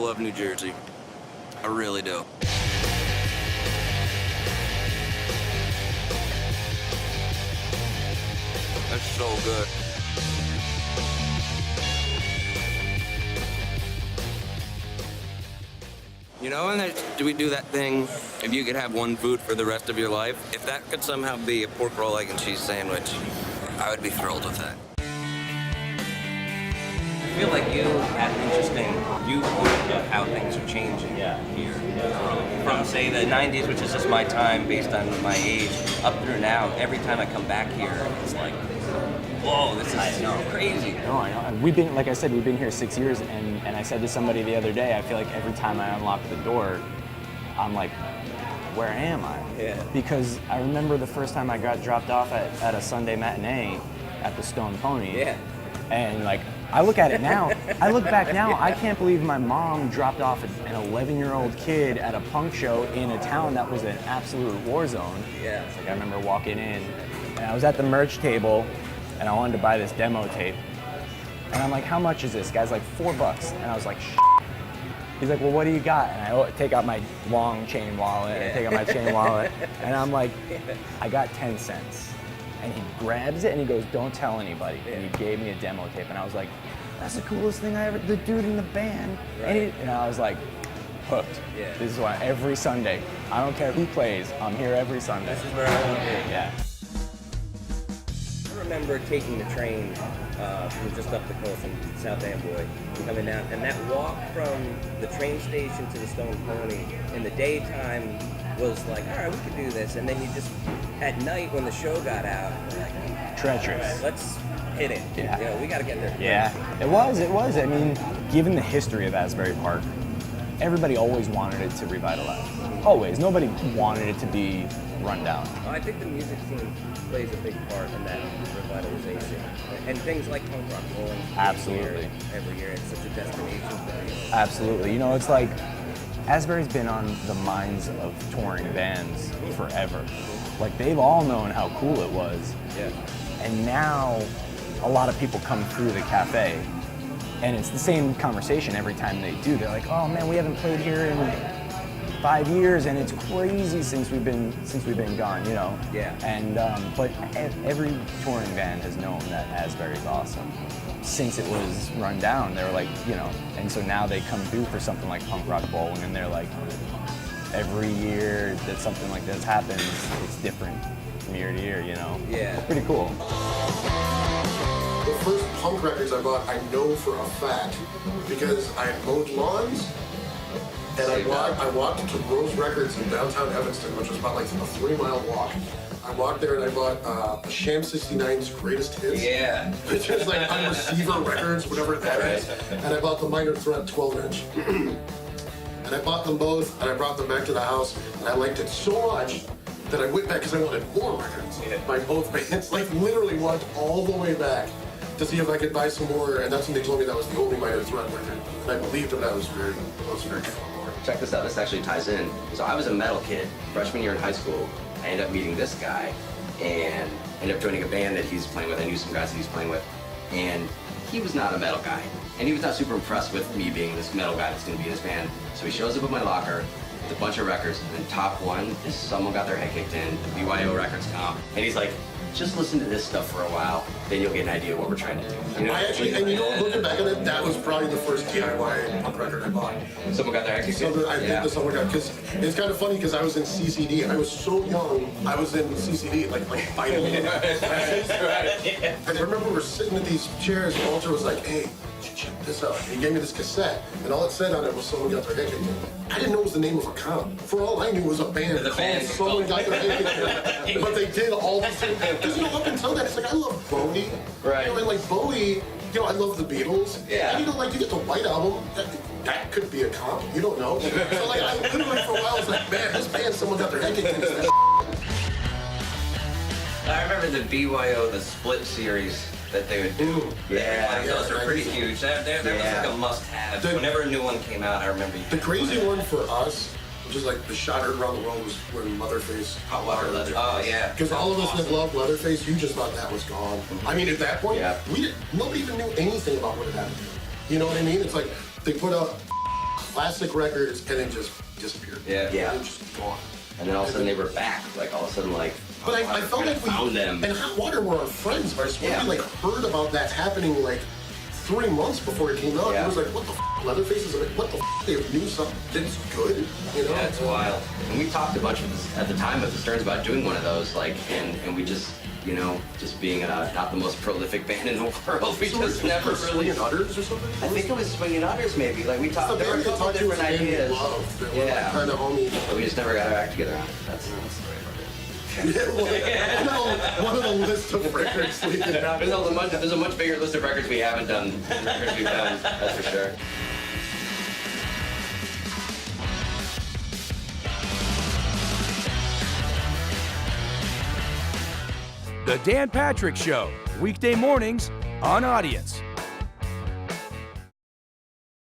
love New Jersey. I really do. That's so good. You know, and do we do that thing, if you could have one food for the rest of your life, if that could somehow be a pork roll, egg, and cheese sandwich, I would be thrilled with that. I feel like you had an interesting viewpoint of how things are changing here. From, say, the 90s, which is just my time based on my age, up through now. Every time I come back here, it's like, whoa, this is crazy. No, I know. And we've been, like I said, we've been here 6 years, and I said to somebody the other day, I feel like every time I unlock the door, I'm like, where am I? Yeah. Because I remember the first time I got dropped off at a Sunday matinee at the Stone Pony. Yeah. And like, I look at it now, I look back now, I can't believe my mom dropped off an 11-year-old kid at a punk show in a town that was an absolute war zone. Yeah. It's like, I remember walking in, and I was at the merch table, and I wanted to buy this demo tape. And I'm like, how much is this? Guy's like, $4. And I was like, shh. He's like, well, what do you got? And I take out my long chain wallet, and I take out my chain wallet, and I'm like, I got 10 cents. And he grabs it and he goes, don't tell anybody. And he gave me a demo tape, and I was like, that's the coolest thing I ever, the dude in the band. Right. And I was like, hooked. Yeah. This is why every Sunday, I don't care who plays, I'm here every Sunday. This is where I want to be. Yeah. I remember taking the train from just up the coast from South Amboy and coming down, and that walk from the train station to the Stone Pony in the daytime was like, all right, we can do this. And then you just, at night when the show got out, we're like, Treacherous. all right, let's hit it. Yeah. You know, we got to get there. Yeah, it was. I mean, given the history of Asbury Park, everybody always wanted it to revitalize. Always. Nobody wanted it to be run down. I think the music scene plays a big part in that revitalization. And things like punk rock bowling. Absolutely. Every year, it's such a destination for you. Absolutely. You know, it's like, Asbury's been on the minds of touring bands forever. Like, they've all known how cool it was. Yeah. And now, a lot of people come through the cafe, and it's the same conversation every time they do. They're like, oh man, we haven't played here in 5 years, and it's crazy since we've been gone, you know? Yeah. And, but every touring band has known that Asbury's awesome. Since it was run down, they were like, you know, and so now they come through for something like punk rock bowling, and they're like, every year that something like this happens, it's different from year to year, you know? Yeah. It's pretty cool. The first punk records I bought, I know for a fact, because I had mowed lawns, and I walked to Rose Records in downtown Evanston, which was about like a 3-mile walk. I walked there and I bought Sham 69's Greatest Hits. Yeah. Which is like on Receiver Records, whatever that is. And I bought the Minor Threat 12-inch. And I bought them both, and I brought them back to the house, and I liked it so much that I went back because I wanted more records by both bands. Like, literally walked all the way back to see if I could buy some more, and that's when they told me that was the only Minor Threat record. And I believed them. I was very grateful. Check this out, this actually ties in. So I was a metal kid, freshman year in high school. I ended up meeting this guy and ended up joining a band that he's playing with. I knew some guys that he's playing with. And he was not a metal guy. And he was not super impressed with me being this metal guy that's gonna be in his band. So he shows up at my locker with a bunch of records, and then top one is Someone Got Their Head Kicked In, the BYO Records comp. And he's like, just listen to this stuff for a while, then you'll get an idea of what we're trying to do. You know? I actually, and you know, looking back at it, that was probably the first DIY punk record I bought. Someone Got Their Head Kicked In? So I did the Someone Got, because it's kind of funny because I was in CCD. I was so young, I was in CCD, like fighting. And I remember we were sitting in these chairs, and Walter was like, hey, check this out. And he gave me this cassette, and all it said on it was Someone Got Their Head Kicked In. I didn't know it was the name of a comp. For all I knew, it was a band called Someone Got Their Head Kicked In. But they did all these things. Because, you know, up until that, it's like, I love Bowie. Right. You know, and like Bowie, you know, I love the Beatles. Yeah. And, you know, like, you get the White Album, that could be a comp. You don't know. So, like, I literally, for a while, was like, man, this band, Someone Got Their Head Kicked In. I remember the BYO, the Split series that they would do. Yeah. Those are pretty huge. That was like a must-have. Whenever a new one came out, I remember. The crazy one for us, which is like the shot heard around the world, was when Leatherface. Hot Water Leatherface. Oh, yeah. Because all of us that loved Leatherface, you just thought that was gone. I mean, at that point, nobody even knew anything about what had happened. You know what I mean? It's like, they put out classic records and then just disappeared. Yeah. And then just gone. And then all of a sudden they were back. Like all of a sudden, like. But I felt like we found them. And Hot Water were our friends, but I swear Yeah. we like heard about that happening like 3 months before it came out. Yeah. It was like, what the f? Leatherface is like, what the f? They knew something that's good, you know? Yeah, it's wild. And we talked a bunch of this at the time of the Stearns about doing one of those, like, and we just, you know, just being not the most prolific band in the world, we So just we're never really. Swinging Utters or something? I think it was Swinging Utters, maybe. Like we It's talked. the There were a band that couple of talked to different us and ideas. love. That were Yeah. like kind of homie. But we just never got our act together on it. That's the story about it. One of the list of records we did not. There's a much bigger list of records we haven't done than records we've done. That's for sure. The Dan Patrick Show, weekday mornings on Audience.